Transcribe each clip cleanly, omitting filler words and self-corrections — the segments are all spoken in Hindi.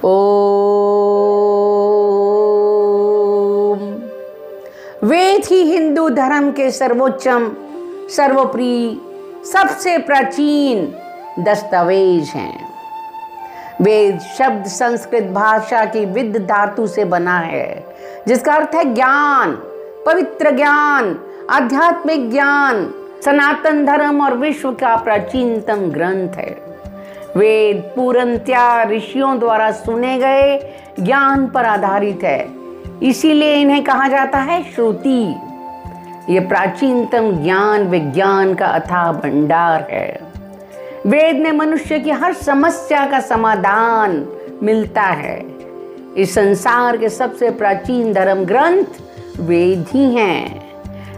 ओम। वेद ही हिंदू धर्म के सर्वोच्चम, सर्वप्रिय, सबसे प्राचीन दस्तावेज हैं। वेद शब्द संस्कृत भाषा की विद धातु से बना है, जिसका अर्थ है ज्ञान, पवित्र ज्ञान, आध्यात्मिक ज्ञान, सनातन धर्म और विश्व का प्राचीनतम ग्रंथ है। वेद पूर्णतया ऋषियों द्वारा सुने गए ज्ञान पर आधारित है, इसीलिए इन्हें कहा जाता है श्रुति। ये प्राचीनतम ज्ञान विज्ञान का अथाह भंडार है। वेद में मनुष्य की हर समस्या का समाधान मिलता है। इस संसार के सबसे प्राचीन धर्म ग्रंथ वेद ही हैं।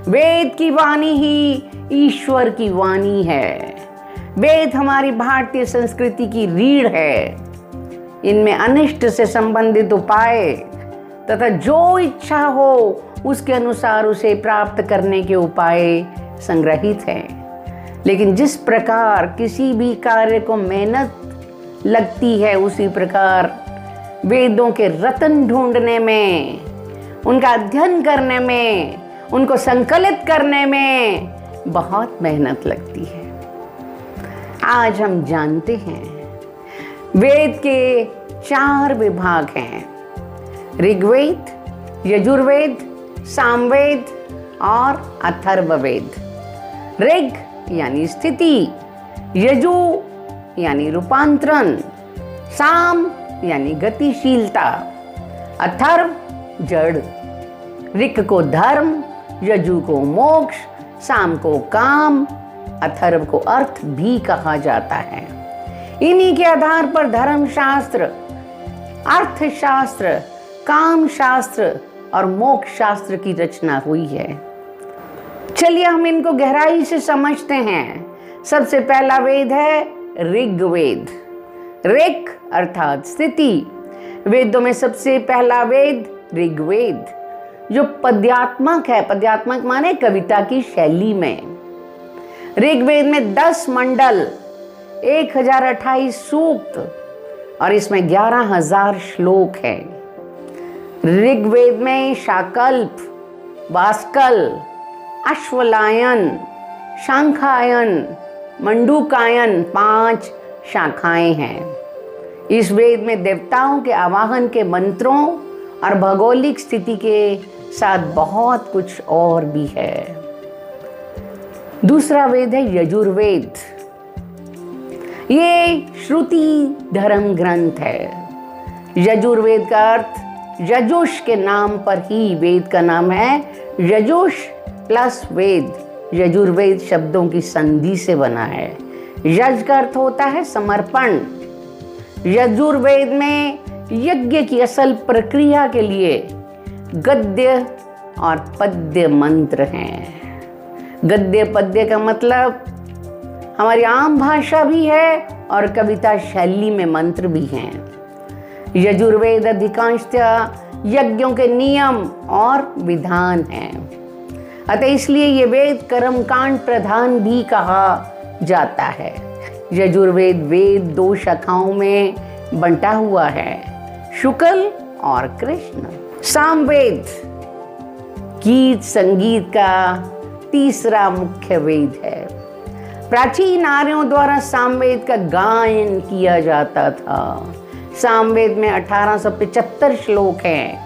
वेद की वाणी ही ईश्वर की वाणी है। वेद हमारी भारतीय संस्कृति की रीढ़ है। इनमें अनिष्ट से संबंधित उपाय तथा जो इच्छा हो उसके अनुसार उसे प्राप्त करने के उपाय संग्रहित हैं। लेकिन जिस प्रकार किसी भी कार्य को मेहनत लगती है, उसी प्रकार वेदों के रत्न ढूंढने में, उनका अध्ययन करने में, उनको संकलित करने में बहुत मेहनत लगती है। आज हम जानते हैं वेद के 4 विभाग हैं: ऋग्वेद, यजुर्वेद, सामवेद और अथर्ववेद। ऋग यानी स्थिति, यजु यानी रूपांतरण, साम यानी गतिशीलता, अथर्व जड़। ऋग को धर्म, यजु को मोक्ष, साम को काम, अथर्व को अर्थ भी कहा जाता है। इन्हीं के आधार पर धर्मशास्त्र, अर्थशास्त्र, काम शास्त्र और मोक्ष शास्त्र की रचना हुई है। चलिए हम इनको गहराई से समझते हैं। सबसे पहला वेद है ऋग्वेद। ऋग अर्थात स्थिति। वेदों में सबसे पहला वेद ऋग्वेद, जो पद्यात्मक है। पद्यात्मक माने कविता की शैली में। ऋग्वेद में 10 मंडल, 1028 सूक्त और इसमें 11,000 श्लोक हैं। ऋग्वेद में शाकल्प, वास्कल, अश्वलायन, शांखायन, मंडूकायन 5 शाखाएं हैं। इस वेद में देवताओं के आवाहन के मंत्रों और भौगोलिक स्थिति के साथ बहुत कुछ और भी है। दूसरा वेद है यजुर्वेद। ये श्रुति धर्म ग्रंथ है। यजुर्वेद का अर्थ यजुष के नाम पर ही वेद का नाम है। यजुष प्लस वेद, यजुर्वेद शब्दों की संधि से बना है। यज का अर्थ होता है समर्पण। यजुर्वेद में यज्ञ की असल प्रक्रिया के लिए गद्य और पद्य मंत्र हैं। गद्य पद्य का मतलब हमारी आम भाषा भी है और कविता शैली में मंत्र भी हैं। यजुर्वेद अधिकांशतः यज्ञों के नियम और विधान हैं। अतः इसलिए ये वेद कर्मकांड प्रधान भी कहा जाता है। यजुर्वेद वेद 2 शाखाओं में बंटा हुआ है, शुक्ल और कृष्ण। सामवेद गीत संगीत का तीसरा मुख्य वेद है। प्राचीन आर्यों द्वारा सामवेद का गायन किया जाता था। सामवेद में 1875 श्लोक हैं।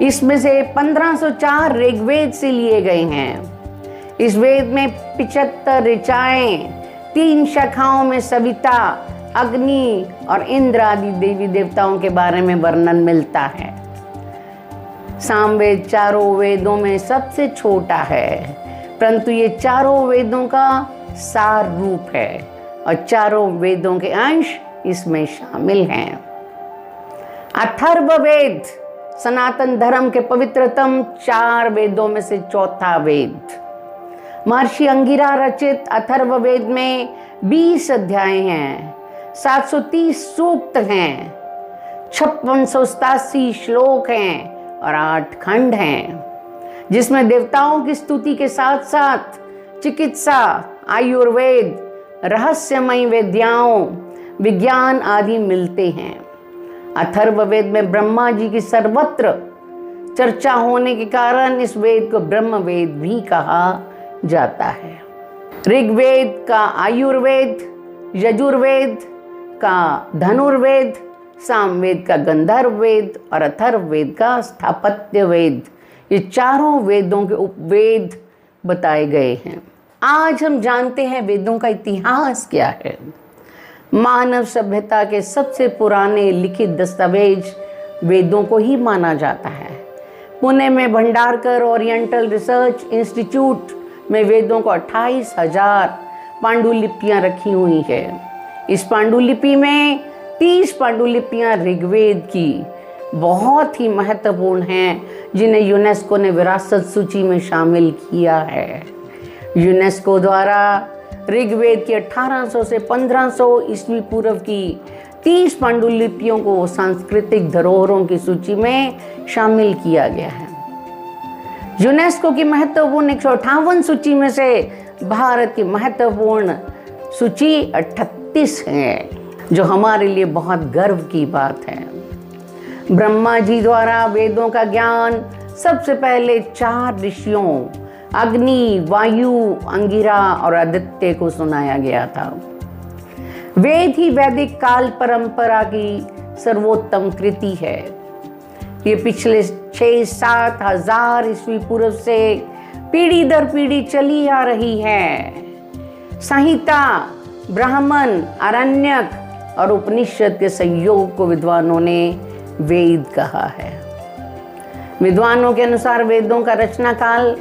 इसमें से 1504 ऋग्वेद से लिए गए हैं। इस वेद में 75 ऋचाएं, 3 शाखाओं में सविता, अग्नि और इंद्र आदि देवी देवताओं के बारे में वर्णन मिलता है। सामवेद 4 वेदों में सबसे छोटा है, परंतु ये 4 वेदों का सार रूप है और 4 वेदों के अंश इसमें शामिल हैं। अथर्ववेद सनातन धर्म के पवित्रतम 4 वेदों में से चौथा वेद। महर्षि अंगिरा रचित अथर्ववेद में 20 अध्याय हैं, 730 सूक्त हैं, 5687 श्लोक हैं और 8 खंड हैं, जिसमें देवताओं की स्तुति के साथ साथ चिकित्सा, आयुर्वेद, रहस्यमयी विद्याओं, विज्ञान आदि मिलते हैं। अथर्ववेद में ब्रह्मा जी की सर्वत्र चर्चा होने के कारण इस वेद को ब्रह्म वेद भी कहा जाता है। ऋग्वेद का आयुर्वेद, यजुर्वेद का धनुर्वेद, सामवेद का गंधर्व वेद और अथर्ववेद का स्थापत्य वेद, ये चारों वेदों के उपवेद बताए गए हैं। आज हम जानते हैं वेदों का इतिहास क्या है। मानव सभ्यता के सबसे पुराने लिखित दस्तावेज वेदों को ही माना जाता है। पुणे में भंडारकर ओरिएंटल रिसर्च इंस्टीट्यूट में वेदों को 28,000 पांडुलिपियां रखी हुई है। इस पांडुलिपि में 30 पांडुलिपियां ऋग्वेद की बहुत ही महत्वपूर्ण हैं, जिन्हें यूनेस्को ने विरासत सूची में शामिल किया है। यूनेस्को द्वारा ऋग्वेद की 1800 से 1500 ईस्वी पूर्व की 30 पांडुलिपियों को सांस्कृतिक धरोहरों की सूची में शामिल किया गया है। यूनेस्को की महत्वपूर्ण 158 सूची में से भारत की महत्वपूर्ण सूची 38 है, जो हमारे लिए बहुत गर्व की बात है। ब्रह्मा जी द्वारा वेदों का ज्ञान सबसे पहले 4 ऋषियों अग्नि, वायु, अंगिरा और आदित्य को सुनाया गया था। वेद ही वैदिक काल परंपरा की सर्वोत्तम कृति है। ये पिछले 6-7 हजार ईस्वी पूर्व से पीढ़ी दर पीढ़ी चली आ रही है। संहिता, ब्राह्मण, आरण्यक और उपनिषद के संयोग को विद्वानों ने वेद कहा है। विद्वानों के अनुसार वेदों का रचना काल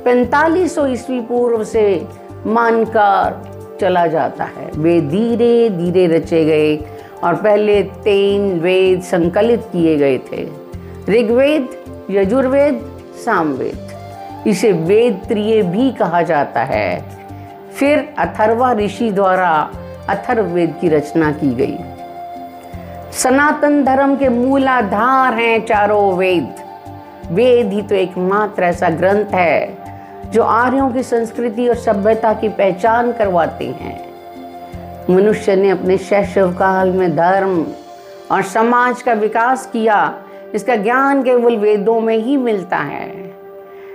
4500 ईस्वी पूर्व से मानकर चला जाता है। वे धीरे धीरे रचे गए और पहले 3 वेद संकलित किए गए थे, ऋग्वेद, यजुर्वेद, सामवेद। इसे वेद त्रिय भी कहा जाता है। फिर अथर्वा ऋषि द्वारा अथर्ववेद की रचना की गई। सनातन धर्म के मूलाधार हैं चारों वेद। वेद ही तो एकमात्र ऐसा ग्रंथ है जो आर्यों की संस्कृति और सभ्यता की पहचान करवाते हैं। मनुष्य ने अपने शैशव काल में धर्म और समाज का विकास किया, इसका ज्ञान केवल वेदों में ही मिलता है।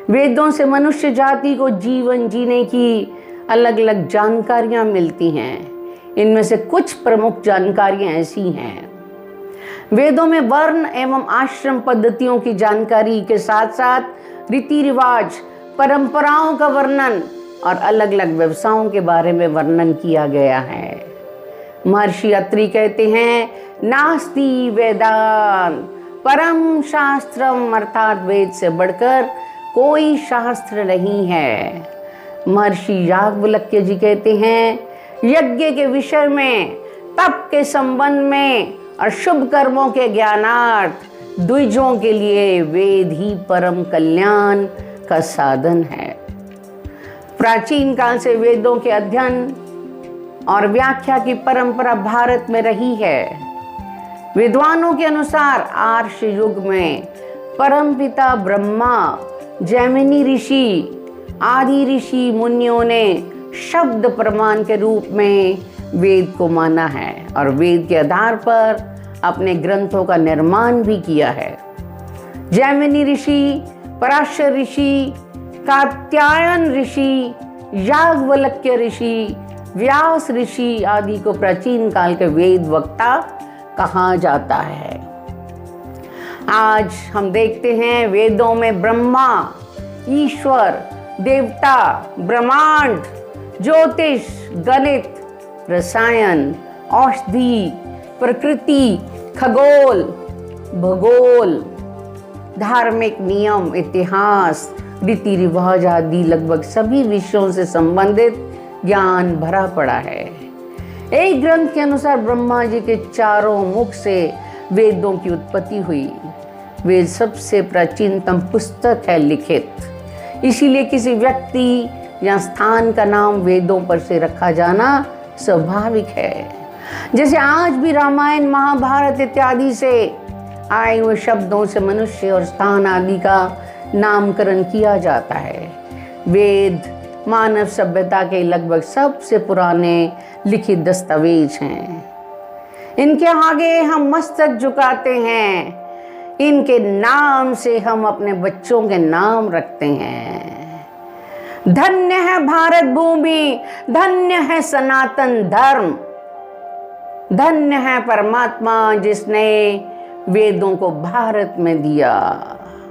वेदों से मनुष्य जाति को जीवन जीने की अलग अलग जानकारियां मिलती हैं। इनमें से कुछ प्रमुख जानकारियां ऐसी हैं। वेदों में वर्ण एवं आश्रम पद्धतियों की जानकारी के साथ साथ रीति रिवाज, परंपराओं का वर्णन और अलग अलग व्यवसायों के बारे में वर्णन किया गया है। महर्षि अत्रि कहते हैं, नास्ति वेदांत परम शास्त्रम, अर्थात वेद से बढ़कर कोई शास्त्र नहीं है। महर्षि याज्ञवल्क्य जी कहते हैं, यज्ञ के विषय में, तप के संबंध में और शुभ कर्मों के ज्ञानार्थ द्विजों के लिए वेद ही परम कल्याण का साधन है। प्राचीन काल से वेदों के अध्ययन और व्याख्या की परंपरा भारत में रही है। विद्वानों के अनुसार आर्ष युग में परमपिता ब्रह्मा, जैमिनी ऋषि, आदि ऋषि मुनियों ने शब्द प्रमाण के रूप में वेद को माना है और वेद के आधार पर अपने ग्रंथों का निर्माण भी किया है। जैमिनी ऋषि, पराशर ऋषि, कात्यायन ऋषि, याज्ञवल्क्य ऋषि, व्यास ऋषि आदि को प्राचीन काल के वेद वक्ता कहा जाता है। आज हम देखते हैं वेदों में ब्रह्मा, ईश्वर, देवता, ब्रह्मांड, ज्योतिष, गणित, रसायन, औषधि, प्रकृति, खगोल, भूगोल, धार्मिक नियम, इतिहास, रीति रिवाज आदि लगभग सभी विषयों से संबंधित ज्ञान भरा पड़ा है। एक ग्रंथ के अनुसार ब्रह्मा जी के चारों मुख से वेदों की उत्पत्ति हुई। वेद सबसे प्राचीनतम पुस्तक है लिखित, इसीलिए किसी व्यक्ति या स्थान का नाम वेदों पर से रखा जाना स्वाभाविक है। जैसे आज भी रामायण, महाभारत इत्यादि से आए हुए शब्दों से मनुष्य और स्थान आदि का नामकरण किया जाता है। वेद मानव सभ्यता के लगभग सबसे पुराने लिखित दस्तावेज हैं। इनके आगे हम मस्तक झुकाते हैं, इनके नाम से हम अपने बच्चों के नाम रखते हैं। धन्य है भारत भूमि, धन्य है सनातन धर्म, धन्य है परमात्मा जिसने वेदों को भारत में दिया।